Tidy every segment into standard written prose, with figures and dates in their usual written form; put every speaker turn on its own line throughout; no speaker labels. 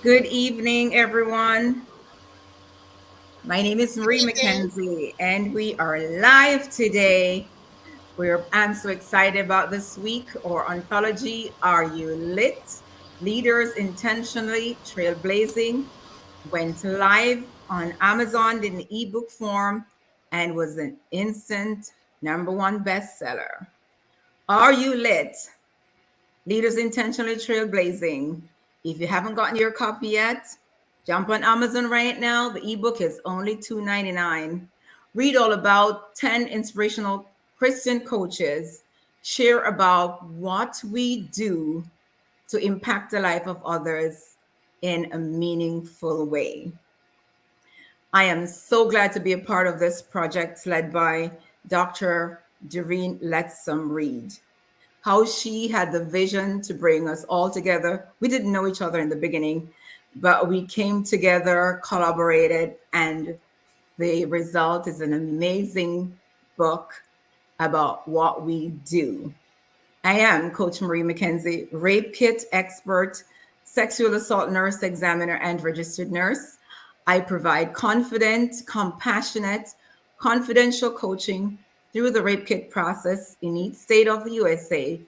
Good evening, everyone. My name is
Good
Marie
evening.
McKenzie, and we are live today. I'm so excited about this week. Our anthology, Are You Lit? Leaders Intentionally Trailblazing, went live on Amazon in ebook form and was an instant number one bestseller. Are You Lit? Leaders Intentionally Trailblazing. If you haven't gotten your copy yet, jump on Amazon right now. The ebook is only $2.99. Read all about 10 inspirational Christian coaches share about what we do to impact the life of others in a meaningful way. I am so glad to be a part of this project led by Dr. Doreen Letsom Reed. How she had the vision to bring us all together. We didn't know each other in the beginning, but we came together, collaborated, and the result is an amazing book about what we do. I am Coach Marie McKenzie, rape kit expert, sexual assault nurse examiner, and registered nurse. I provide confident, compassionate, confidential coaching through the rape kit process in each state of the USA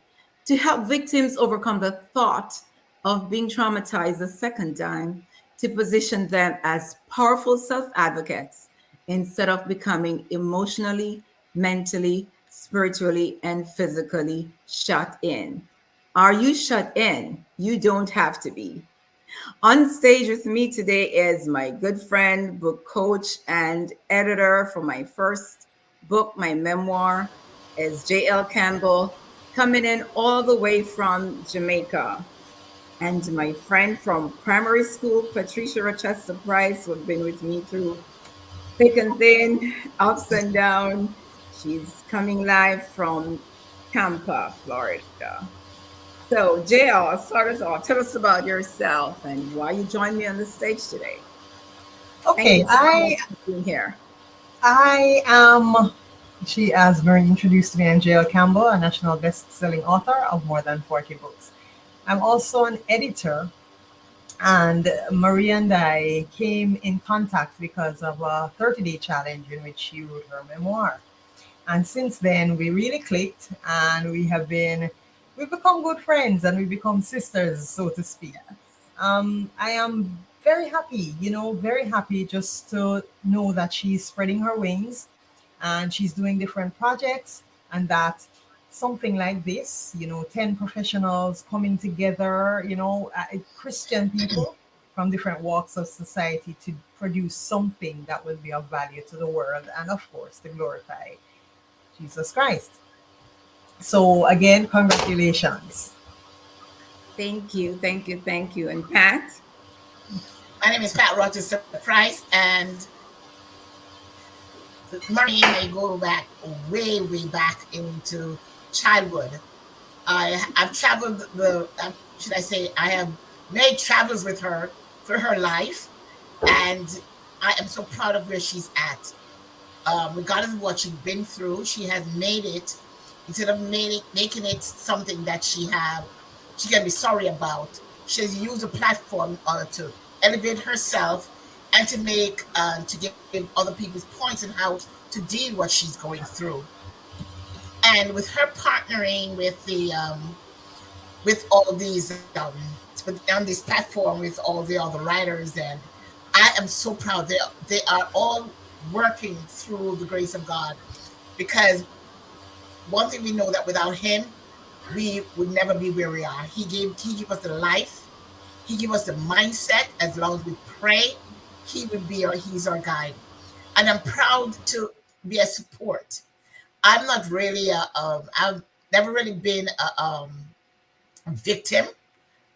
to help victims overcome the thought of being traumatized a second time, to position them as powerful self advocates instead of becoming emotionally, mentally, spiritually, and physically shut in. Are you shut in? You don't have to be. On stage with me today is my good friend, book coach, and editor for my first book, my memoir, is J.L. Campbell, coming in all the way from Jamaica. And my friend from primary school, Patricia Rochester Price, who has been with me through thick and thin, ups and down. She's coming live from Tampa, Florida. So, JL, start us off. Tell us about yourself and why you joined me on the stage today. Thank
Okay,
you so much for being here.
I am. She has very introduced me. I'm J.L. Campbell, a national best-selling author of more than 40 books. I'm also an editor, and Marie and I came in contact because of a 30-day challenge in which she wrote her memoir. And since then, we really clicked, and we've become good friends, and we've become sisters, so to speak. I am very happy, very happy just to know that she's spreading her wings and she's doing different projects, and that something like this, 10 professionals coming together, Christian people from different walks of society to produce something that will be of value to the world and, of course, to glorify Jesus Christ. So, again, congratulations.
Thank you, thank you, thank you. And Pat?
My name is Pat Rochester Price, and Marie may go back way back into childhood. I've traveled should I say, I have made travels with her through her life, and I am so proud of where she's at. Regardless of what she's been through, she has made it. Instead of making it something that she can be sorry about. She has used a platform to elevate herself and to give other people's points on how to deal what she's going through. And with her partnering with all these on this platform with all the other writers, and I am so proud. They are all working through the grace of God, because one thing we know, that without him we would never be where we are. He gave us the life, he gave us the mindset. As long as we pray, he's our guide. And I'm proud to be a support. I'm not really I've never really been a victim,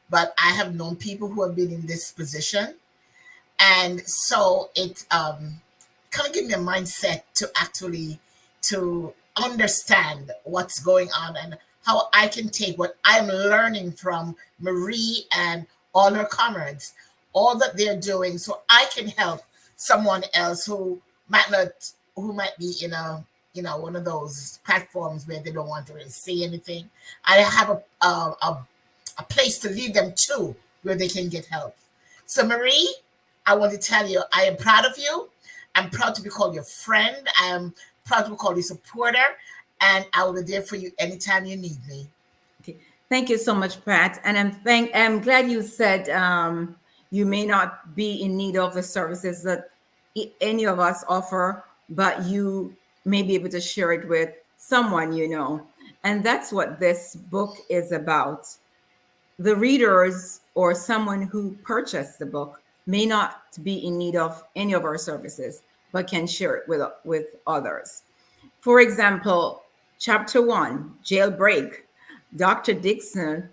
but I have known people who have been in this position, and so it kind of gave me a mindset to actually to understand what's going on, and how I can take what I'm learning from Marie and all her comrades, all that they're doing, so I can help someone else might not who might be in a one of those platforms where they don't want to really say anything. I have a place to lead them to where they can get help. So, Marie, I want to tell you, I am proud of you. I'm proud to be called your friend. I am proud to be called your supporter. And I will be there for you anytime you need me.
Okay. Thank you so much, Pat. And I'm glad you said you may not be in need of the services that any of us offer, but you may be able to share it with someone you know. And that's what this book is about. The readers or someone who purchased the book may not be in need of any of our services, but can share it with others. For example, chapter one, jailbreak. Dr. Dixon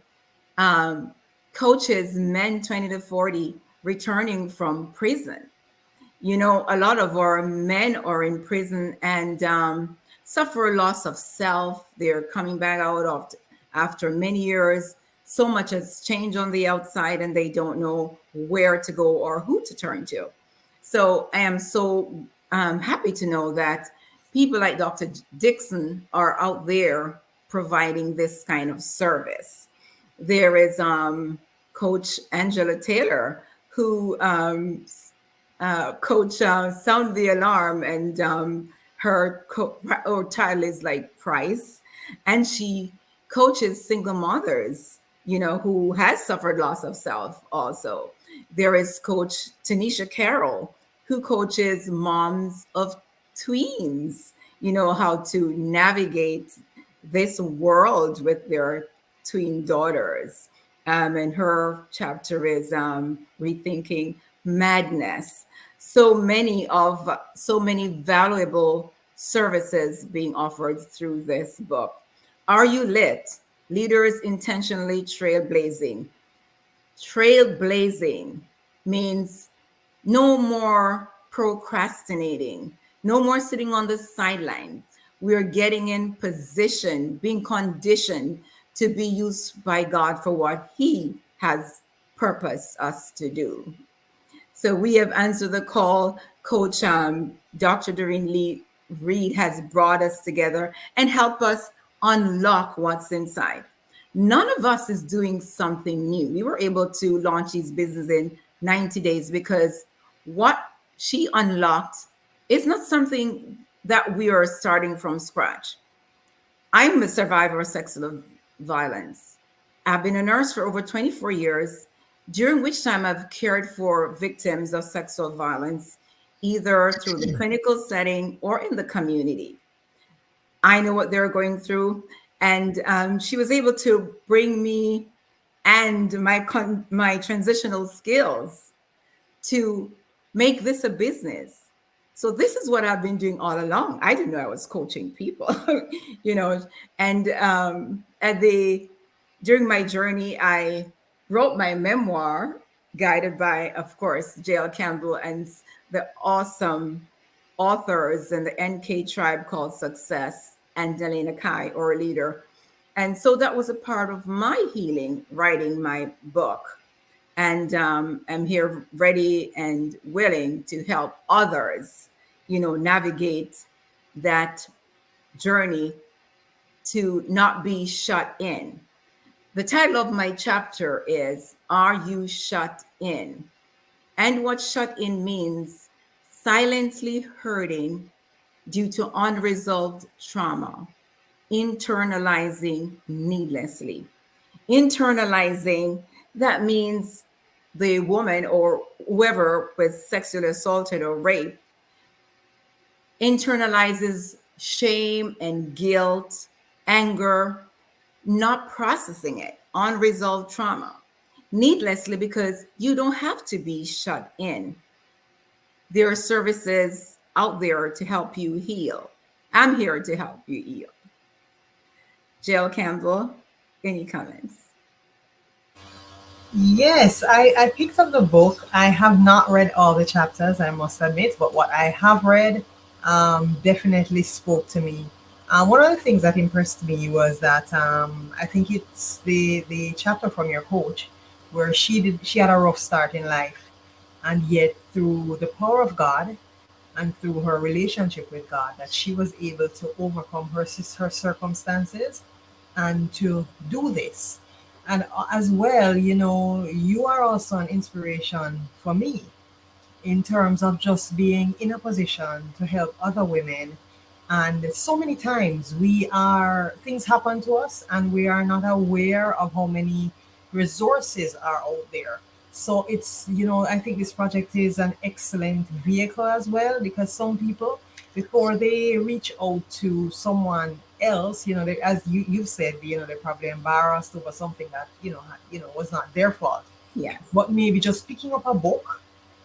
um, coaches men 20 to 40 returning from prison. You know, a lot of our men are in prison and suffer loss of self. They're coming back out of after many years. So much has changed on the outside, and they don't know where to go or who to turn to. So I am so happy to know that people like Dr. Dixon are out there providing this kind of service. There is Coach Angela Taylor, who Coach Sound the Alarm, and her title is like Price, and she coaches single mothers, you know, who has suffered loss of self. Also, there is Coach Tanisha Carroll, who coaches moms of tweens, you know, how to navigate this world with their tween daughters. And her chapter is rethinking madness. So many valuable services being offered through this book. Are you lit? Leaders intentionally trailblazing. Trailblazing means no more procrastinating, no more sitting on the sideline. We're getting in position, being conditioned to be used by God for what He has purposed us to do. So we have answered the call. Coach Dr. Doreen Lee Reed has brought us together and helped us unlock what's inside. None of us is doing something new. We were able to launch these businesses in 90 days because what she unlocked is not something that we are starting from scratch. I'm a survivor of sexual violence. I've been a nurse for over 24 years, during which time I've cared for victims of sexual violence, either through the clinical setting or in the community. I know what they're going through. And she was able to bring me and my transitional skills to make this a business. So this is what I've been doing all along. I didn't know I was coaching people, you know. And at the during my journey, I wrote my memoir, guided by, of course, J.L. Campbell and the awesome authors in the NK tribe called Success and Delana Kai, or Leader. And so that was a part of my healing, writing my book. And I'm here ready and willing to help others, you know, navigate that journey to not be shut in. The title of my chapter is Are You Shut In? And what shut in means: silently hurting due to unresolved trauma, internalizing needlessly. Internalizing, that means the woman or whoever was sexually assaulted or raped internalizes shame and guilt, anger, not processing it, unresolved trauma, needlessly, because you don't have to be shut in. There are services out there to help you heal. I'm here to help you heal. Jill Campbell, any comments?
Yes, I picked up the book. I have not read all the chapters, I must admit, but what I have read definitely spoke to me. One of the things that impressed me was that I think it's the chapter from your coach where she had a rough start in life, and yet through the power of God and through her relationship with God, that she was able to overcome her circumstances and to do this. And as well, you are also an inspiration for me in terms of just being in a position to help other women. And so many times things happen to us and we are not aware of how many resources are out there. So I think this project is an excellent vehicle as well, because some people, before they reach out to someone else, as you've said, they're probably embarrassed over something that, was not their fault.
Yes.
But maybe just picking up a book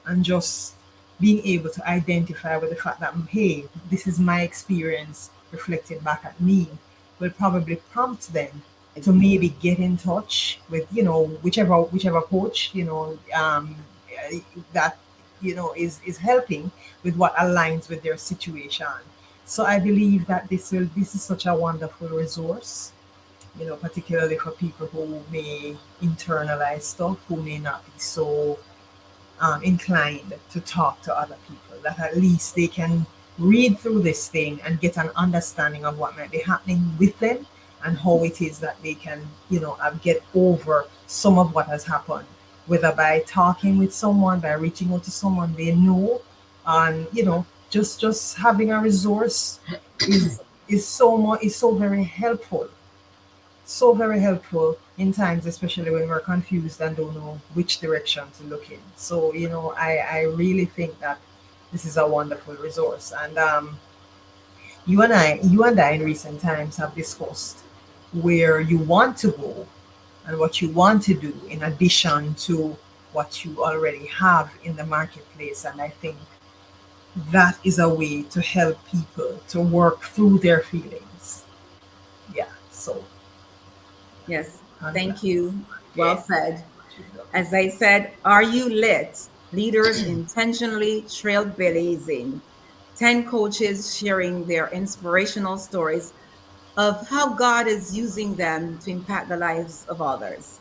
and just being able to identify with the fact that, hey, this is my experience reflecting back at me, will probably prompt them to
Exactly.
maybe get in touch with, whichever coach, that, is helping with what aligns with their situation. So I believe that this is such a wonderful resource, particularly for people who may internalize stuff, who may not be so inclined to talk to other people, that at least they can read through this thing and get an understanding of what might be happening with them, and how it is that they can, get over some of what has happened, whether by talking with someone, by reaching out to someone they know, and just having a resource is so very helpful, so very helpful in times, especially when we're confused and don't know which direction to look in. So, I really think that this is a wonderful resource. And you and I in recent times have discussed where you want to go and what you want to do in addition to what you already have in the marketplace. And I think that is a way to help people to work through their feelings. Yeah. So,
Yes.
and
Thank you.
yeah.
Well said. As I said, are you lit? Leaders intentionally trailblazing. 10 coaches sharing their inspirational stories of how God is using them to impact the lives of others.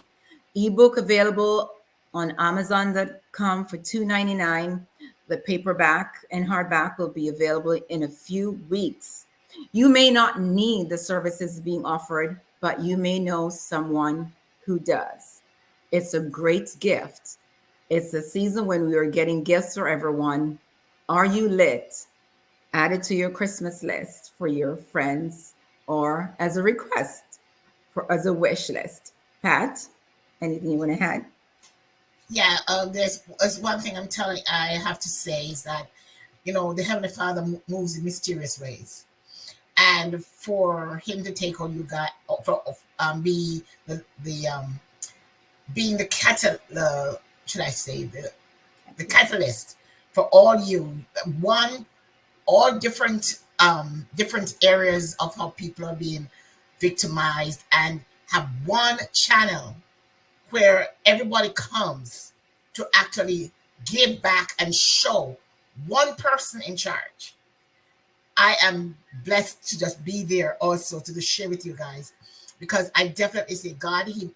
Ebook available on Amazon.com for $2.99. The paperback and hardback will be available in a few weeks. You may not need the services being offered, but you may know someone who does. It's a great gift. It's a season when we are getting gifts for everyone. Are you lit? Add it to your Christmas list for your friends or as a request for as a wish list. Pat, anything you want to add?
Yeah, there's one thing I have to say is that, the Heavenly Father moves in mysterious ways. And for him to take on you guys, for be the being the should I say the catalyst for all you, one, all different areas of how people are being victimized, and have one channel where everybody comes to actually give back and show one person in charge. I am blessed to just be there also to just share with you guys, because I definitely say God, he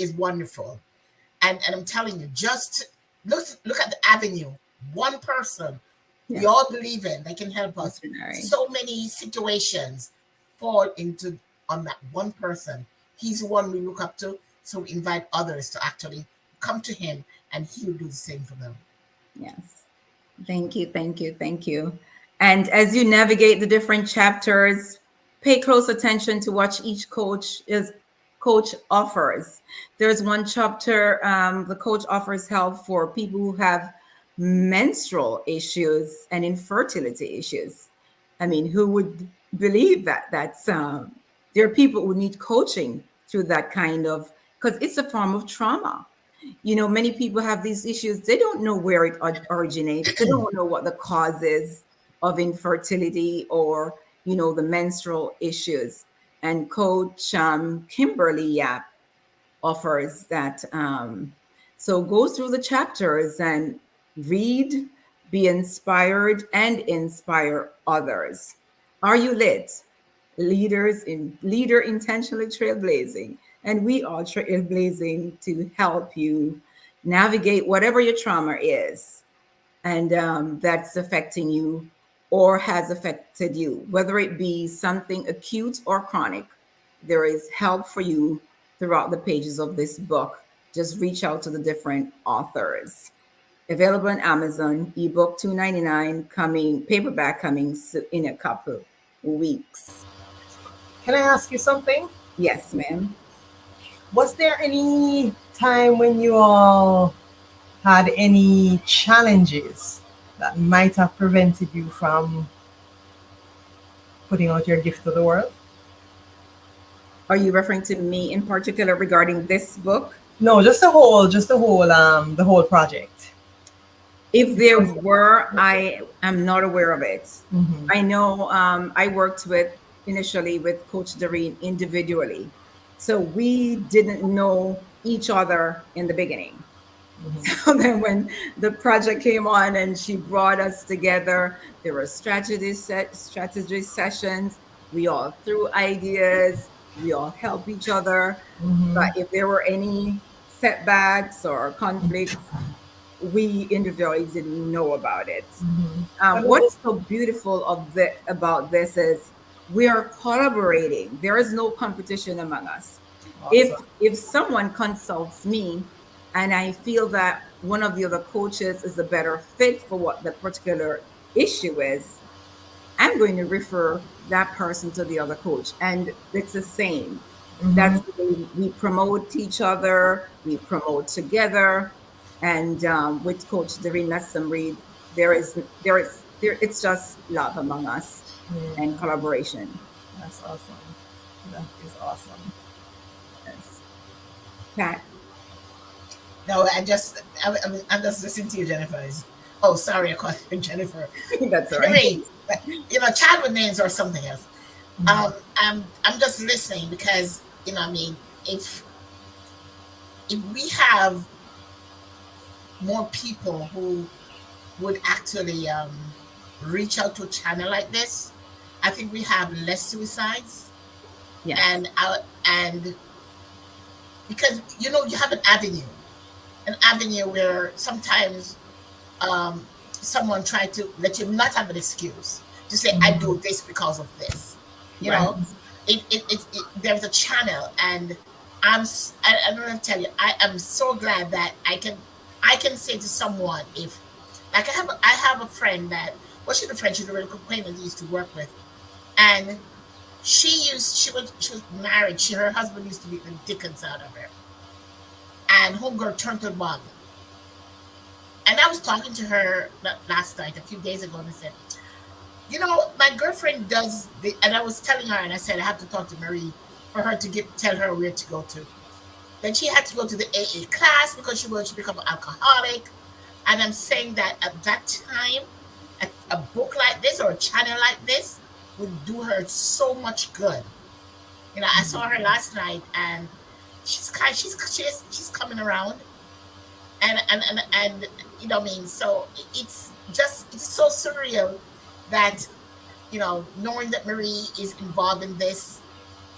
is wonderful. And I'm telling you, just look at the avenue. One person we
Yes,
all believe in that can help us.
missionary.
So many situations fall into on that one person. He's the one we look up to. So we invite others to actually come to him, and he will do the same for them.
Yes. Thank you, thank you, thank you. And as you navigate the different chapters, pay close attention to what each coach offers. There's one chapter, the coach offers help for people who have menstrual issues and infertility issues. I mean, who would believe that? There are people who need coaching through that kind of, because it's a form of trauma. Many people have these issues. They don't know where it originates. They don't know what the cause is of infertility or, the menstrual issues. And Coach Kimberly Yap offers that. So go through the chapters and read, be inspired, and inspire others. Are you lit? Leader intentionally trailblazing, and we are trailblazing to help you navigate whatever your trauma is, and that's affecting you or has affected you, whether it be something acute or chronic. There is help for you throughout the pages of this book. Just reach out to the different authors. Available on Amazon, ebook $2.99, coming paperback coming in a couple weeks.
Can I ask you something?
Yes, ma'am.
Was there any time when you all had any challenges that might have prevented you from putting out your gift to the world?
Are you referring to me in particular regarding this book?
No, the whole project.
If there were, I am not aware of it.
Mm-hmm.
I know I worked with initially with Coach Doreen individually. So we didn't know each other in the beginning.
Mm-hmm.
So then when the project came on and she brought us together, there were strategy sessions. We all threw ideas, we all help each other. But
Mm-hmm.
if there were any setbacks or conflicts, we individually didn't know about it.
Mm-hmm. I
What
know.
is so beautiful about this is we are collaborating. There is no competition among us.
Awesome.
If someone consults me and I feel that one of the other coaches is a better fit for what the particular issue is, I'm going to refer that person to the other coach. And it's the same.
Mm-hmm.
That's the way we promote each other, we promote together. And with Coach Doreen Messam Reed, it's just love among us and
Mm,
collaboration.
that's awesome. That is awesome.
Yes. Pat,
No, I'm just listening to you, Jennifer. Oh, sorry, I called you Jennifer.
that's all right.
Anyway, childhood names or something else.
Mhm.
I'm just listening because I mean, if we have more people who would actually reach out to a channel like this, I think we have less suicides
Yes.
and because you have an avenue where sometimes someone try to let you not have an excuse to say I do
Mhm.
this because of this. You
Right.
know, there's a channel, and I don't want to tell you, I am so glad that I can say to someone if like I have a friend that she's a friend, she's a real acquaintance I used to work with, and she was married. Her husband used to beat the dickens out of her, and homegirl turned to the mom. And I was talking to her last night, a few days ago, and I said, my girlfriend does the, and I was telling her, and I said, I have to talk to Marie for her to tell her where to go to. Then she had to go to the AA class because she become an alcoholic. And I'm saying that at that time, a book like this or a channel like this would do her so much good. I saw her last night, and she's coming around, and what I mean. So it's so surreal that knowing that Marie is involved in this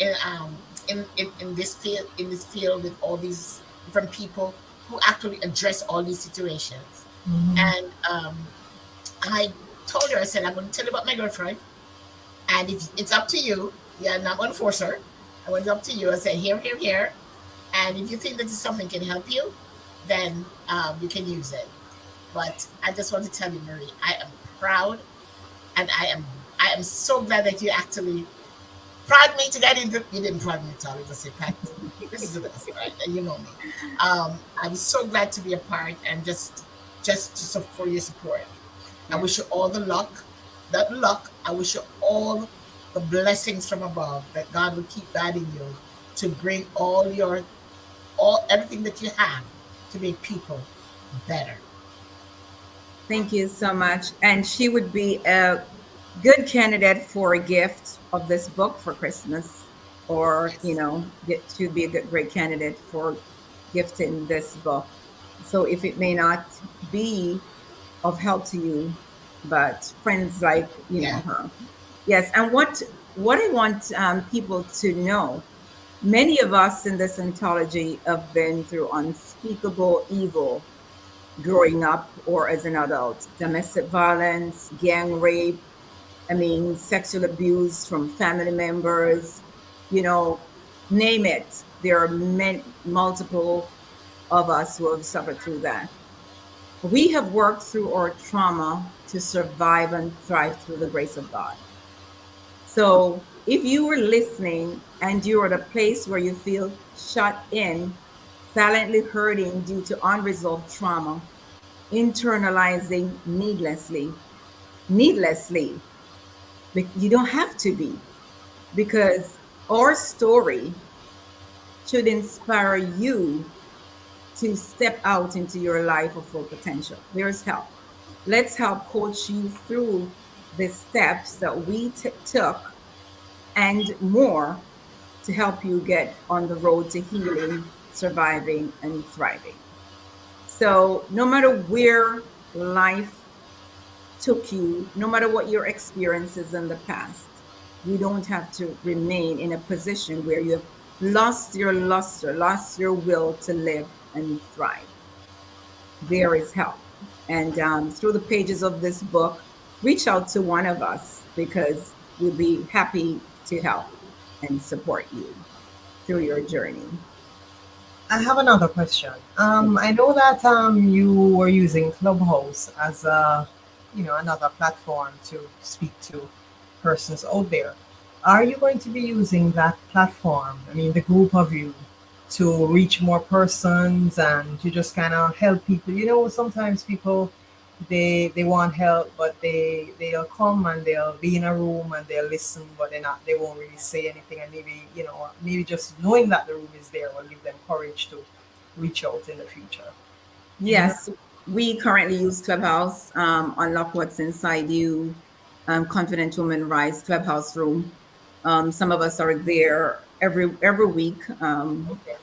in this field with all these different people who actually address all these situations.
Mhm.
And I told her, I said, I'm going to tell you about my girlfriend, and if it's up to you, yeah, I'm not going to force her. I went up to you. I said, here, here, here, and if you think that this something can help you, then you can use it. But I just want to tell you, Marie, I am proud, and I am so glad that you actually prod me to get into. You didn't prod me at all. You just say, Pat, this is the best, right? And you know me. I'm so glad to be a part, and just for your support. I
Yes.
wish you all the luck. That luck. I wish you all the blessings from above, that God will keep guiding you to bring all everything that you have to make people better.
Thank you so much. And she would be a good candidate for a gift of this book for Christmas, or,
Yes.
she would be a great candidate for gifting this book. So if it may not be of help to you, but friends like,
Yeah.
her. Yes. And what I want people to know, many of us in this anthology have been through unspeakable evil growing up or as an adult: domestic violence, gang rape, sexual abuse from family members, you know, name it. there are multiple of us who have suffered through that. We have worked through our trauma to survive and thrive through the grace of God. So if you were listening and you're at a place where you feel shut in, silently hurting due to unresolved trauma, internalizing needlessly, you don't have to be, because our story should inspire you to step out into your life of full potential. There's help. Let's help coach you through the steps that we took and more to help you get on the road to healing, surviving, and thriving. So, no matter where life took you, no matter what your experiences in the past, you don't have to remain in a position where you have lost your luster, lost your will to live and thrive. There is help. And through the pages of this book, reach out to one of us because we'll be happy to help and support you through your journey.
I have another question. I know that you were using Clubhouse as a, another platform to speak to persons out there. Are you going to be using that platform? I mean, the group of you, to reach more persons and to just kind of help people. Sometimes people they want help, but they'll come and they'll be in a room and they'll listen, but they won't really say anything. And maybe just knowing that the room is there will give them courage to reach out in the future. Yeah.
Yes, we currently use Clubhouse, Unlock What's Inside You, Confident Woman Rise Clubhouse Room. Some of us are there every week.
Okay.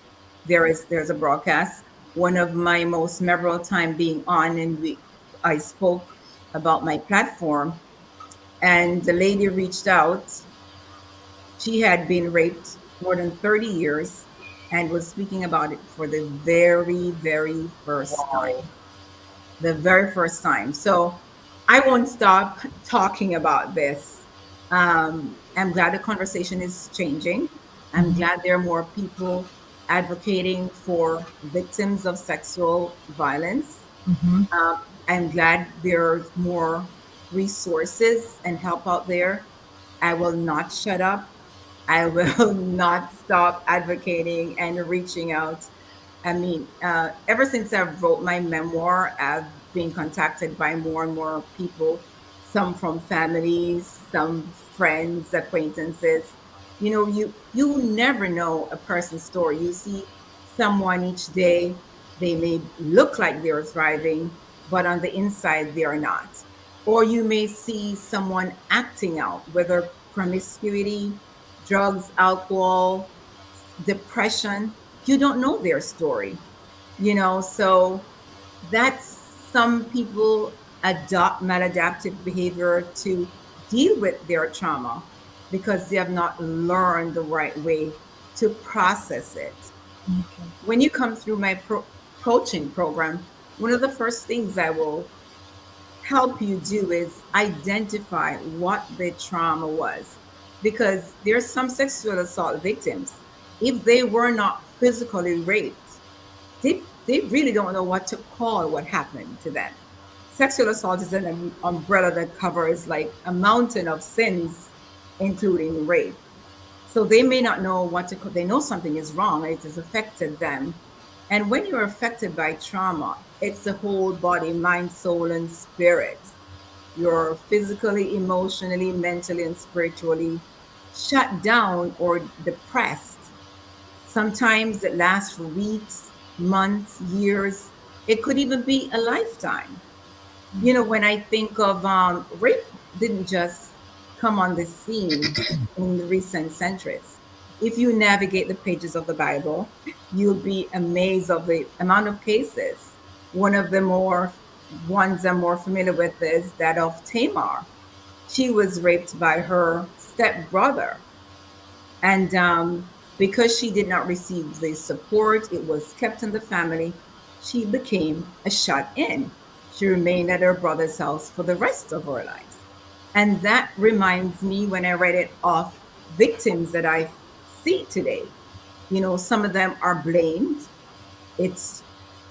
There's a broadcast. One of my most memorable time being on, and I spoke about my platform, and the lady reached out. She had been raped more than 30 years and was speaking about it for the very, very first
Wow.
time. The very first time. So I won't stop talking about this. I'm glad the conversation is changing. I'm
Mhm.
glad there are more people advocating for victims of sexual violence.
Mhm.
I'm glad there's more resources and help out there. I will not shut up. I will not stop advocating and reaching out. I mean, ever since I wrote my memoir, I've been contacted by more and more people, some from families, some friends, acquaintances. You never know a person's story. You see someone each day, they may look like they're thriving, but on the inside they are not. Or you may see someone acting out, whether promiscuity, drugs, alcohol, depression. You don't know their story, so that's some people adopt maladaptive behavior to deal with their trauma because they have not learned the right way to process it.
Okay.
When you come through my coaching program, one of the first things I will help you do is identify what the trauma was, because there's some sexual assault victims, if they were not physically raped, they really don't know what to call what happened to them. Sexual assault is an umbrella that covers like a mountain of sins, including rape. So they may not know what to call. They know something is wrong, it has affected them. And when you're affected by trauma, it's the whole body, mind, soul, and spirit. You're physically, emotionally, mentally, and spiritually shut down or depressed. Sometimes it lasts for weeks, months, years. It could even be a lifetime. When I think of rape, didn't just come on the scene in the recent centuries. If you navigate the pages of the Bible, you'll be amazed of the amount of cases. One of the more ones I'm more familiar with is that of Tamar. She was raped by her stepbrother, and because she did not receive the support, it was kept in the family. She became a shut in. She remained at her brother's house for the rest of her lives. And that reminds me, when I read it, of victims that I see today. Some of them are blamed. It's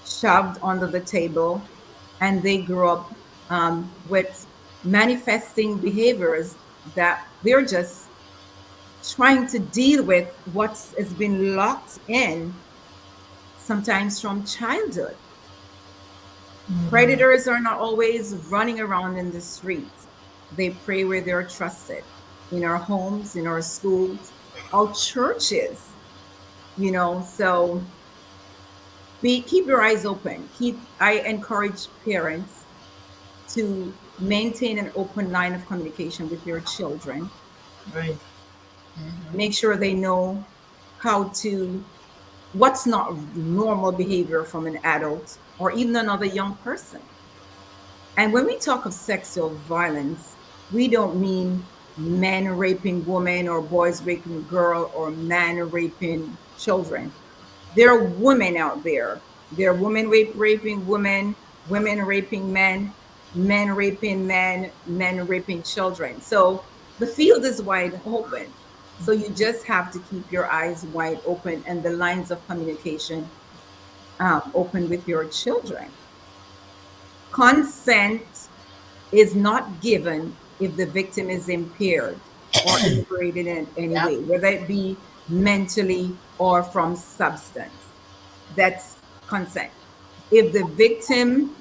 shoved under the table, and they grow up with manifesting behaviors that they're just trying to deal with what has been locked in, sometimes from childhood.
Mhm.
Predators are not always running around in the streets. They prey where they're trusted, in our homes, in our schools, our churches. So keep your eyes open. I encourage parents to maintain an open line of communication with your children.
Right.
Mm-hmm.
Make sure they know how to what's not normal behavior from an adult or even another young person. And when we talk of sexual violence, we don't mean men raping women or boys raping girl or man raping children. There are women out there. There are women raping women, women raping men, men raping men, men raping children. So the field is wide open. So you just have to keep your eyes wide open and the lines of communication open with your children. Consent is not given if the victim is impaired or inebriated in any
Yep.
way, whether it be mentally or from substance. That's consent. If the victim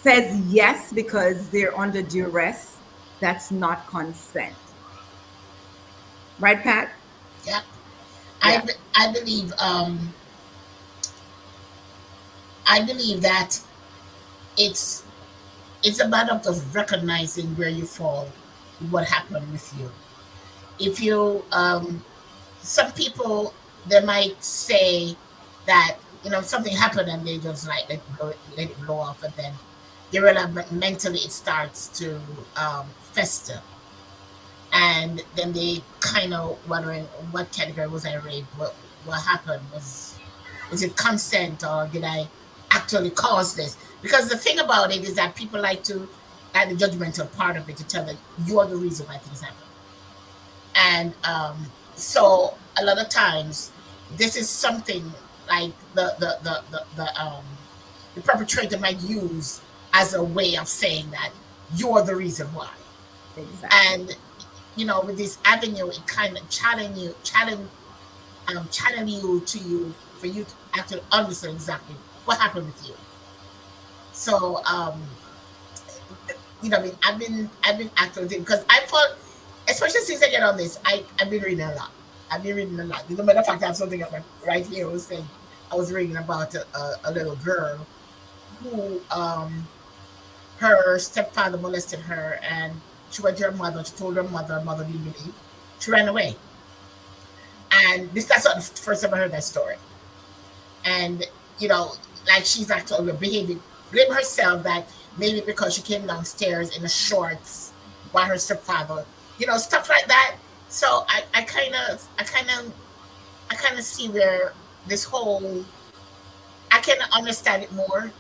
says yes because they're under duress, that's not consent. Right, Pat?
Yep. I,
Yeah.
be- I believe I believe that it's it's a matter of just recognizing where you fall, what happened with you. If you some people, they might say that something happened and they just like let it blow off, and then they realize mentally it starts to fester, and then they kind of wondering what category was I raped, what happened, was it consent, or did I actually cause this? Because the thing about it is that people like to add the judgmental part of it to tell that you are the reason why things happen. And so a lot of times this is something like the perpetrator might use as a way of saying that you're the reason why.
Exactly.
And with this avenue, it kind of challenge you to you for you to actually understand exactly what happened with you. So I mean, I've been actually because I thought, especially since I get on this, I've been reading a lot. I've been reading a lot. As a matter of fact, I have something up right here. I was reading about a little girl who her stepfather molested her, and she went to her mother. She told her mother didn't believe. She ran away, and that's not the first time I heard that story. And you know, like she's actually behaving, blame herself that maybe because she came downstairs in the shorts by her stepfather, stuff like that. So I kind of see where this whole I can understand it more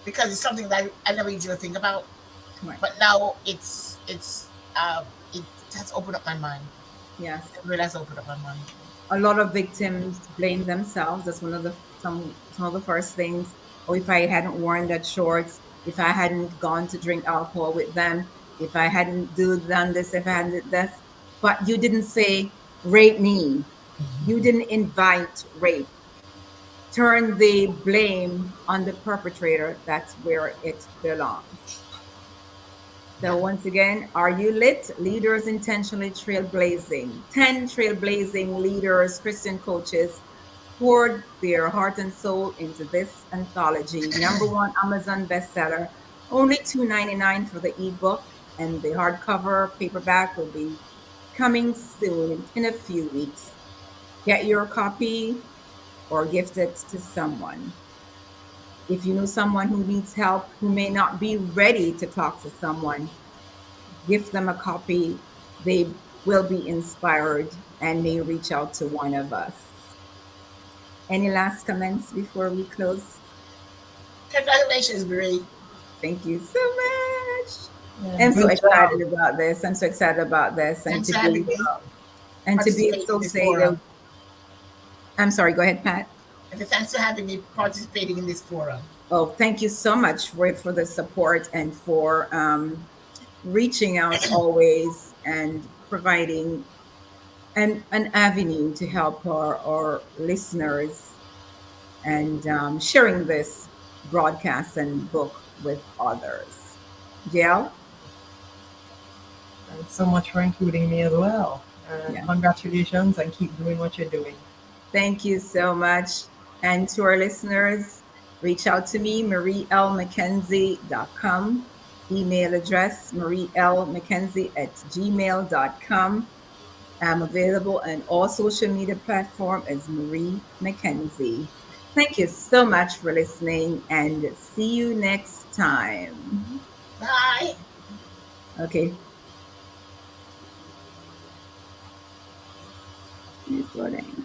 because it's something that I never usually think about.
Right.
But now it has opened up my mind.
Yes.
It really has opened up my mind.
A lot of victims blame themselves. That's one of the some of the first things. Oh, if I hadn't worn that shorts, if I hadn't gone to drink alcohol with them, if I hadn't done this, if I hadn't did this. But you didn't say rape me. You didn't invite rape. Turn the blame on the perpetrator. That's where it belongs.
Yeah.
So once again, are you lit? Leaders intentionally trailblazing. 10 trailblazing leaders, Christian coaches poured their heart and soul into this anthology. Number one Amazon bestseller. Only $2.99 for the ebook, and the hardcover paperback will be coming soon in a few weeks. Get your copy or gift it to someone. If you know someone who needs help, who may not be ready to talk to someone, give them a copy. They will be inspired and may reach out to one of us. Any last comments before we close?
Congratulations, Marie.
Thank you so much.
Yeah,
I'm so
good
excited
job.
about this. I'm so excited about this,
Thanks for having me.
and to be
Participate in this forum.
associated I'm sorry, go ahead, Pat.
And thanks for having me participating in this forum.
Oh, thank you so much for the support and for reaching out always and providing an avenue to help our listeners and sharing this broadcast and book with others. Jill?
Thanks so much for including me as well. And
Yeah.
congratulations and keep doing what you're doing.
Thank you so much. And to our listeners, reach out to me, marielmckenzie.com. Email address, marielmckenzie@gmail.com. I'm available on all social media platforms as Marie McKenzie. Thank you so much for listening and see you next time.
Bye.
Okay. Recording.